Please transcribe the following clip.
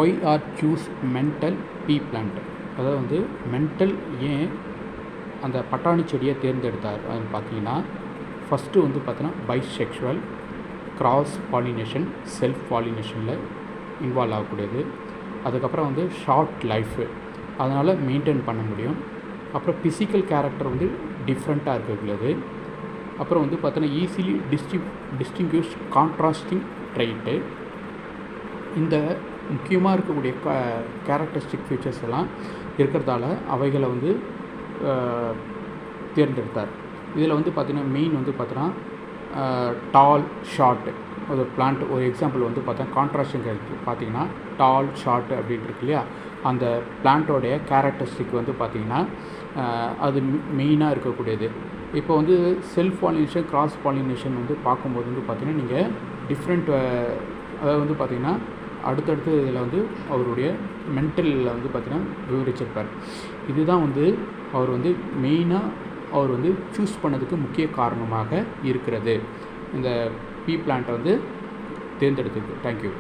Y R choose mental பீ plant, அதாவது வந்து mental ஏன் அந்த பட்டாணி செடியை தேர்ந்தெடுத்தார் அப்படின்னு பார்த்தீங்கன்னா, ஃபஸ்ட்டு வந்து பார்த்தீங்கன்னா பைசெக்ஷுவல், கிராஸ் பாலினேஷன், செல்ஃப் பாலினேஷனில் இன்வால்வ் ஆகக்கூடியது. அதுக்கப்புறம் வந்து ஷார்ட் லைஃபு, அதனால் மெயின்டைன் பண்ண முடியும். அப்புறம் ஃபிசிக்கல் கேரக்டர் வந்து டிஃப்ரெண்ட்டாக இருக்கக்கூடியது. அப்புறம் வந்து பார்த்தோன்னா ஈஸிலி டிஸ்டிங்யூஷ் கான்ட்ராஸ்டிங் ட்ரைட்டு. இந்த முக்கியமாக இருக்கக்கூடிய கேரக்டரிஸ்டிக் ஃபீச்சர்ஸ் எல்லாம் இருக்கிறதால அவைகளை வந்து தேர்ந்தெடுத்தார். இதில் வந்து பார்த்திங்கன்னா மெயின் வந்து பார்த்தோன்னா டால் ஷார்ட் ஒரு பிளான்ட், ஒரு எக்ஸாம்பிள் வந்து பார்த்தா கான்ட்ராஸ்டிங் பார்த்திங்கன்னா டால் ஷார்ட் அப்படின்ட்டு இருக்கு இல்லையா, அந்த பிளான்ட்டோடைய கேரக்டரிஸ்டிக் வந்து பார்த்திங்கன்னா அது மெயினாக இருக்கக்கூடியது. இப்போ வந்து செல்ஃப் பாலினேஷன், கிராஸ் பாலினேஷன் வந்து பார்க்கும்போது வந்து பார்த்திங்கன்னா நீங்கள் டிஃப்ரெண்ட், அதாவது வந்து பார்த்திங்கன்னா அடுத்தடுத்து இதில் வந்து அவருடைய மென்டலில் வந்து பார்த்திங்கன்னா விவரிச்சிருப்பார். இதுதான் வந்து அவர் வந்து மெயினாக அவர் வந்து சூஸ் பண்ணதுக்கு முக்கிய காரணமாக இருக்கிறது இந்த பீ பிளான்ட்டை வந்து தேர்ந்தெடுத்தது. தேங்க்யூ.